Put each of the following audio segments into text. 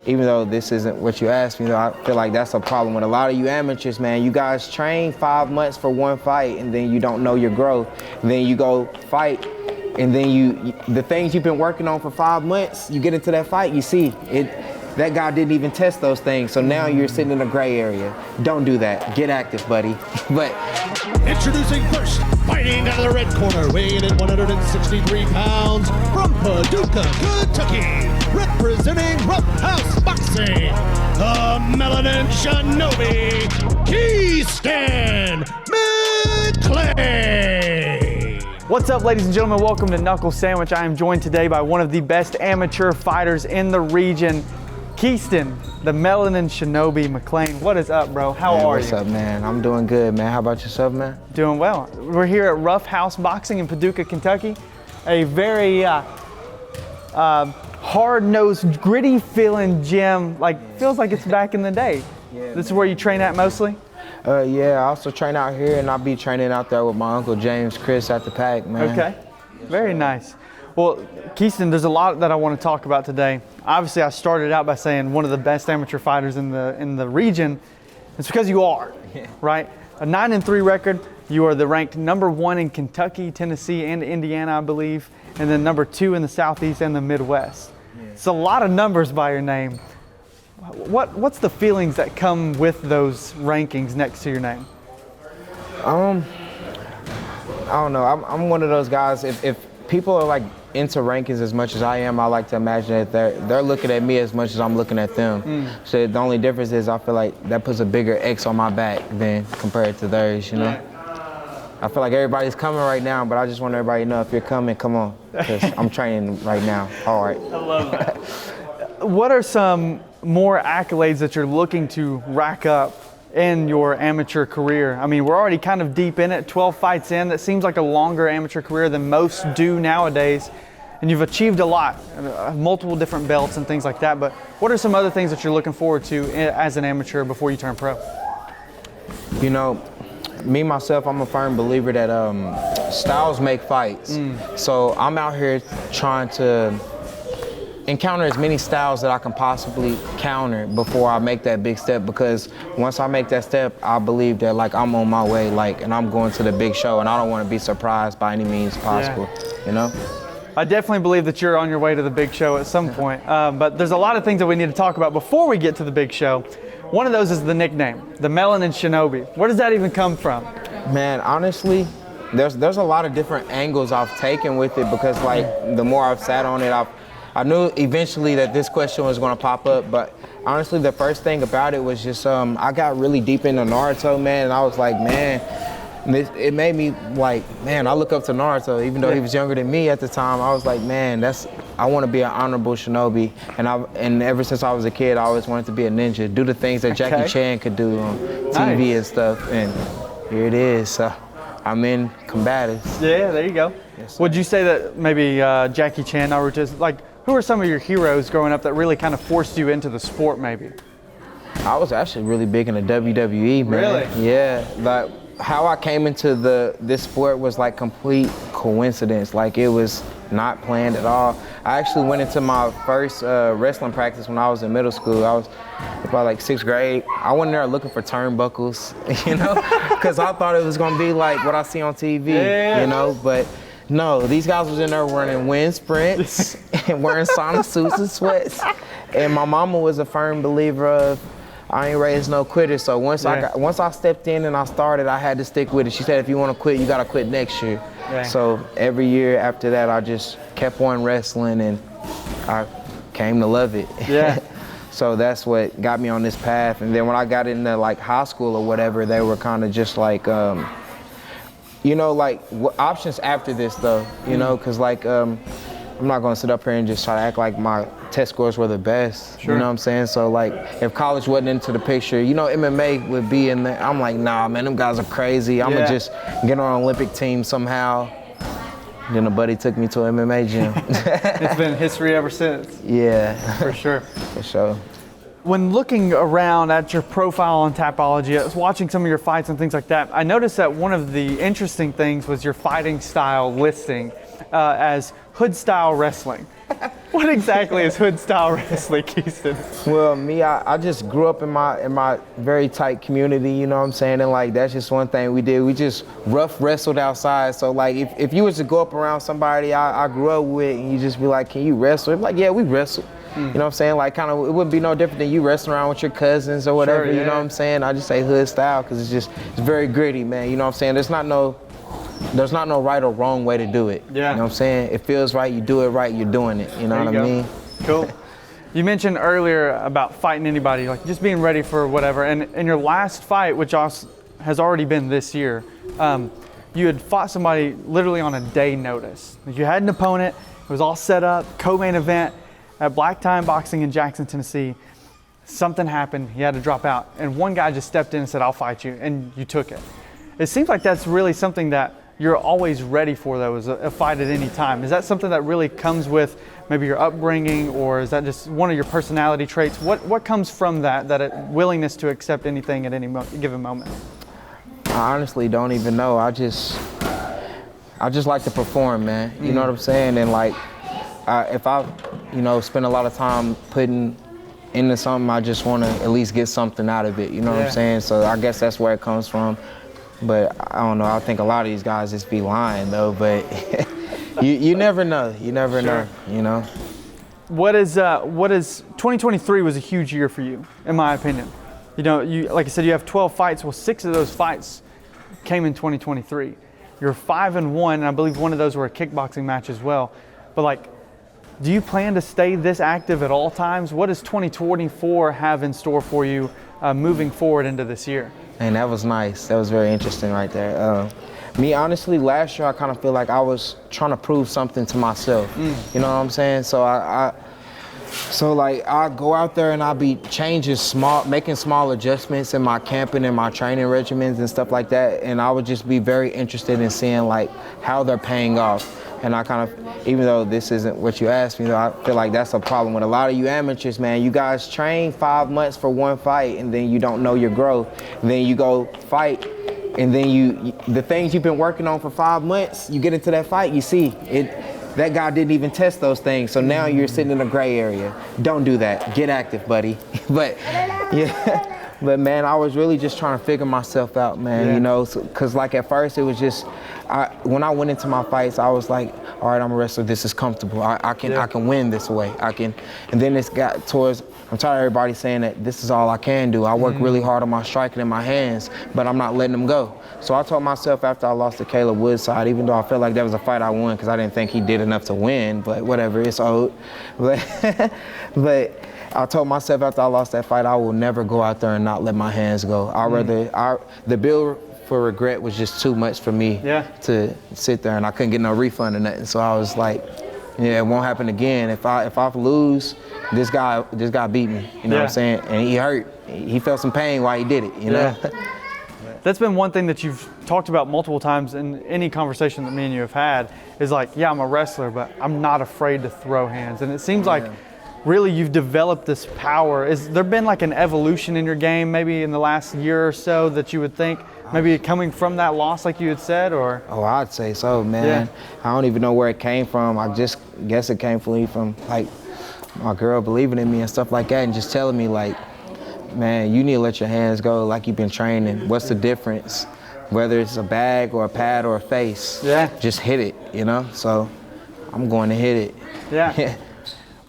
even though this isn't what you asked me, though, I feel like that's a problem with a lot of you amateurs, man. You guys train 5 months for one fight, and then you don't know your growth. And then you go fight, and then the things you've been working on for 5 months, you get into that fight, you see that guy didn't even test those things, so now you're sitting in a gray area. Don't do that. Get active, buddy. But introducing first, fighting out of the red corner, weighing in 163 pounds, from Paducah, Kentucky, representing Rough House Boxing, the Melon Shinobi, Kestin McClain. What's up, ladies and gentlemen? Welcome to Knuckle Sandwich. I am joined today by one of the best amateur fighters in the region, Kestin, the Melon Shinobi McClain. What is up, bro? How are you? What's up, man? I'm doing good, man. How about yourself, man? Doing well. We're here at Rough House Boxing in Paducah, Kentucky. A very hard-nosed, gritty-feeling gym. Feels like it's back in the day. Yeah, this is where you train at mostly? Yeah, I also train out here, and I'll be training out there with my uncle James Chris at the Pack, man. Okay, very nice. Well, Kestin, there's a lot that I want to talk about today. Obviously, I started out by saying one of the best amateur fighters in the region. It's because you are, right? A 9-3 record. You are the ranked #1 in Kentucky, Tennessee, and Indiana, I believe, and then #2 in the Southeast and the Midwest. Yeah. It's a lot of numbers by your name. What's the feelings that come with those rankings next to your name? I don't know. I'm one of those guys. If people are like into rankings as much as I am, I like to imagine that they're looking at me as much as I'm looking at them. So the only difference is I feel like that puts a bigger X on my back than compared to theirs, you know? I feel like everybody's coming right now, but I just want everybody to know if you're coming, come on, because I'm training right now, hard. I love that. What are some more accolades that you're looking to rack up in your amateur career? I mean, we're already kind of deep in it, 12 fights in. That seems like a longer amateur career than most do nowadays. And you've achieved a lot, multiple different belts and things like that. But what are some other things that you're looking forward to as an amateur before you turn pro? You know, me, myself, I'm a firm believer that styles make fights. So I'm out here trying to encounter as many styles that I can possibly counter before I make that big step, because once I make that step, I believe that I'm on my way, and I'm going to the big show, and I don't want to be surprised by any means possible, you know? I definitely believe that you're on your way to the big show at some point, but there's a lot of things that we need to talk about before we get to the big show. One of those is the nickname, the Melon Shinobi. Where does that even come from? Man, honestly, there's a lot of different angles I've taken with it, because the more I've sat on it, I knew eventually that this question was going to pop up, but honestly, the first thing about it was just I got really deep into Naruto, man, and I was like, man, it made me man, I look up to Naruto, even though he was younger than me at the time. I was like, man, I want to be an honorable shinobi, and ever since I was a kid, I always wanted to be a ninja, do the things that Jackie Chan could do on TV and stuff, and here it is. So I'm in combatives. Yeah, there you go. Yes, would you say that maybe Jackie Chan, Naruto, who are some of your heroes growing up that really kind of forced you into the sport, maybe? I was actually really big in the WWE, man. Really? Yeah, how I came into this sport was complete coincidence. It was not planned at all. I actually went into my first wrestling practice when I was in middle school. I was probably 6th grade. I went in there looking for turnbuckles, you know, because I thought it was gonna be like what I see on TV, you know, but no, these guys was in there running wind sprints and wearing sauna suits and sweats. And my mama was a firm believer of I ain't raised no quitters. So once I stepped in and I started, I had to stick with it. She said, if you want to quit, you got to quit next year. Yeah. So every year after that, I just kept on wrestling, and I came to love it. Yeah. So that's what got me on this path. And then when I got into high school or whatever, they were kind of just you know, what options after this though, you know, because I'm not gonna sit up here and just try to act like my test scores were the best. Sure. You know what I'm saying? So if college wasn't into the picture, you know, MMA would be in there. I'm like, nah, man, them guys are crazy. I'm gonna just get on an Olympic team somehow. Then a buddy took me to an MMA gym. It's been history ever since. Yeah. For sure. For sure. When looking around at your profile on Tapology, I was watching some of your fights and things like that, I noticed that one of the interesting things was your fighting style listing. as hood style wrestling. What exactly is hood style wrestling, Kestin? Well, me, I just grew up in my very tight community, you know what I'm saying? And like, that's just one thing we did. We just rough wrestled outside. So like, if you was to go up around somebody I grew up with and you just be like, can you wrestle? They'd be like, yeah, we wrestle. You know what I'm saying? Like, kind of, it wouldn't be no different than you wrestling around with your cousins or whatever, Sure, yeah. You know what I'm saying? I just say hood style because it's very gritty, man. You know what I'm saying? There's not no right or wrong way to do it. Yeah. You know what I'm saying? It feels right, you do it right, you're doing it. You know what I mean? Cool. You mentioned earlier about fighting anybody, like just being ready for whatever. And in your last fight, which has already been this year, you had fought somebody literally on a day notice. You had an opponent, it was all set up, co-main event at Black Time Boxing in Jackson, Tennessee. Something happened, he had to drop out. And one guy just stepped in and said, I'll fight you, and you took it. It seems like that's really something that you're always ready for, though, is a fight at any time. Is that something that really comes with maybe your upbringing, or is that just one of your personality traits? What comes from that willingness to accept anything at any given moment? I honestly don't even know. I just like to perform, man. You know what I'm saying? And like, if I, spend a lot of time putting into something, I just want to at least get something out of it. You know what I'm saying? So I guess that's where it comes from. But I don't know. I think a lot of these guys just be lying, though. But you never know. You never know. You know. What is 2023 was a huge year for you, in my opinion. You like I said, you have 12 fights. Well, 6 of those fights came in 2023. You're 5-1, and I believe one of those were a kickboxing match as well. But like, do you plan to stay this active at all times? What does 2024 have in store for you moving forward into this year? And that was nice. That was very interesting right there. Me, honestly, last year I kind of feel like I was trying to prove something to myself. You know what I'm saying? So I go out there and I'll be making small adjustments in my camping and my training regimens and stuff like that. And I would just be very interested in seeing like how they're paying off. And I kind of, even though this isn't what you asked me, though, I feel like that's a problem with a lot of you amateurs, man. You guys train 5 months for one fight and then you don't know your growth. And then you go fight and then the things you've been working on for 5 months, you get into that fight, you see that guy didn't even test those things. So now you're sitting in a gray area. Don't do that. Get active, buddy. But yeah. But man, I was really just trying to figure myself out, man, because like at first it was just, when I went into my fights, I was like, all right, I'm a wrestler, this is comfortable. I can win this way. And then it's got towards, I'm tired of everybody saying that this is all I can do. I work really hard on my striking and my hands, but I'm not letting them go. So I told myself after I lost to Caleb Woodside, even though I felt like that was a fight I won because I didn't think he did enough to win, but whatever, it's old. But I told myself after I lost that fight, I will never go out there and not let my hands go. The bill for regret was just too much for me to sit there, and I couldn't get no refund or nothing. So I was like, it won't happen again. If I lose, this guy beat me. You know what I'm saying? And he hurt. He felt some pain while he did it. You know. That's been one thing that you've talked about multiple times in any conversation that me and you have had. Is like, I'm a wrestler, but I'm not afraid to throw hands. And it seems like really you've developed this power. Is there been like an evolution in your game maybe in the last year or so that you would think maybe coming from that loss like you had said, or? Oh, I'd say so, man. I don't even know where it came from. I just guess it came from like my girl believing in me and stuff like that and just telling me like, man, you need to let your hands go like you've been training. What's the difference? Whether it's a bag or a pad or a face, just hit it, So I'm going to hit it.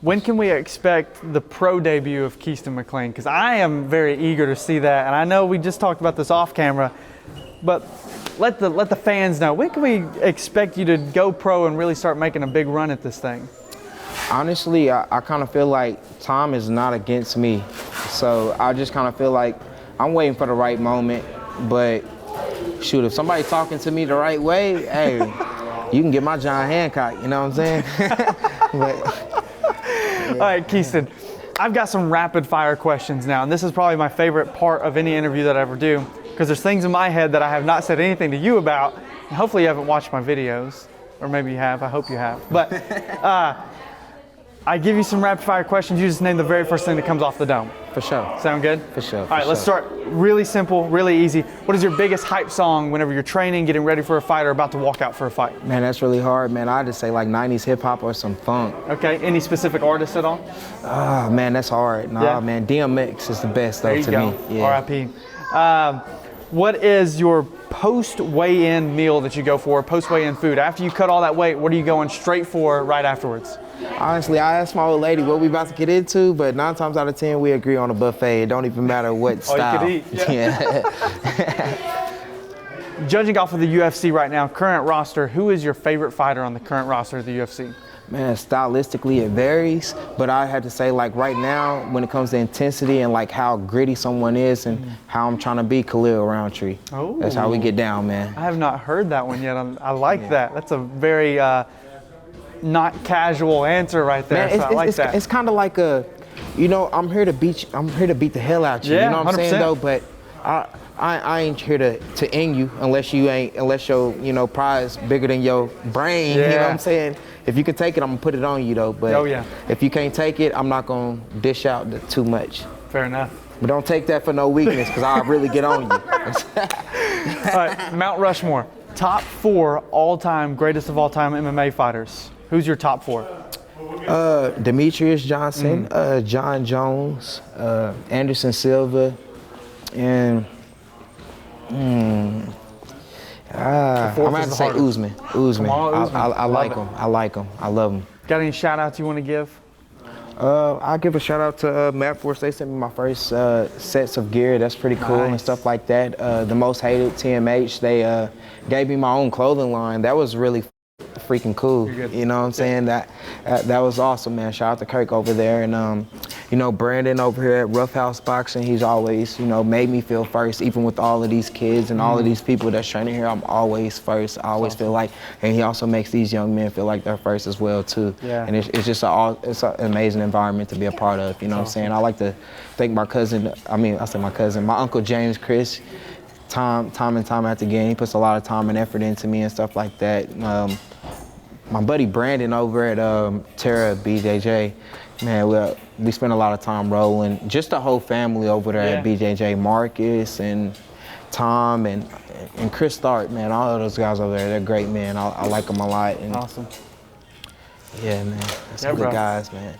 When can we expect the pro debut of Kestin McClain? Because I am very eager to see that, and I know we just talked about this off camera, but let the fans know. When can we expect you to go pro and really start making a big run at this thing? Honestly, I kind of feel like time is not against me, so I just kind of feel like I'm waiting for the right moment. But shoot, if somebody's talking to me the right way, hey, you can get my John Hancock. You know what I'm saying? But. All right, Kestin, I've got some rapid fire questions now, and this is probably my favorite part of any interview that I ever do, because there's things in my head that I have not said anything to you about, and hopefully you haven't watched my videos, or maybe you have, I hope you have. But I give you some rapid fire questions. You just name the very first thing that comes off the dome. For sure. Sound good? For sure. All right, let's start really simple, really easy. What is your biggest hype song whenever you're training, getting ready for a fight, or about to walk out for a fight? Man, that's really hard, man. I'd just say like 90s hip hop or some funk. Okay, any specific artist at all? Oh, man, that's hard. Nah, Yeah. man, DMX is the best though There you to go. me. Yeah. R.I.P. What is your post-weigh-in meal that you go for, post-weigh-in food? After you cut all that weight, what are you going straight for right afterwards? Honestly, I asked my old lady what we about to get into, but 9 times out of 10 we agree on a buffet. It don't even matter what style. All you could eat. Yeah. Judging off of the UFC right now, current roster, who is your favorite fighter on the current roster of the UFC? Man, stylistically it varies, but I had to say like right now when it comes to intensity and like how gritty someone is and how I'm trying to be, Khalil Roundtree. Oh. That's how we get down, man. I have not heard that one yet. I like that. That's a very not casual answer right there. Man, so I like that. It's kind of like a, you know, I'm here to beat the hell out you. Yeah, you know what I'm 100%. saying though? But I ain't here to end you unless your prize bigger than your brain. Yeah. You know what I'm saying? If you can take it, I'm gonna put it on you though. But Oh, yeah. if you can't take it, I'm not gonna dish out too much. Fair enough. But don't take that for no weakness, because I'll really get on you. All right, Mount Rushmore. Top 4 all-time, greatest of all-time MMA fighters. Who's your top 4? Demetrius Johnson, John Jones, Anderson Silva, and I'm fourth gonna is have to the say hardest. Usman. Come on, Usman. I like Love him. I like him. I love him. Got any shout-outs you want to give? I'll give a shout out to Matt Force. They sent me my first sets of gear. That's pretty cool and Nice. stuff like that. The Most Hated, TMH, they gave me my own clothing line. That was really freaking cool. You're good. You know what I'm saying? That was awesome, man. Shout out to Kirk over there. And, Brandon over here at Rough House Boxing, he's always, made me feel first, even with all of these kids and all of these people that's training here. I'm always first. I always feel like, and he also makes these young men feel like they're first as well, too. Yeah. And it's just it's an amazing environment to be a part of. You know what I'm saying? I like to thank my Uncle James Chris, time and time after again. He puts a lot of time and effort into me and stuff like that. My buddy Brandon over at Terra BJJ, man, we spend a lot of time rolling. Just the whole family over there at BJJ, Marcus and Tom and Chris Stark, man, all of those guys over there, they're great, man. I like them a lot. And Awesome. yeah, man, that's some good guys, man.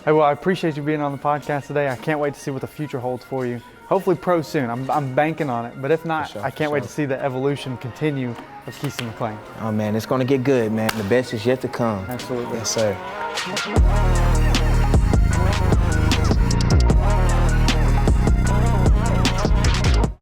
Hey, well, I appreciate you being on the podcast today. I can't wait to see what the future holds for you. Hopefully pro soon. I'm banking on it. But if not, For sure, I can't for wait sure. to see the evolution continue of Kestin McClain. Oh, man, it's going to get good, man. The best is yet to come. Absolutely. Yes, sir.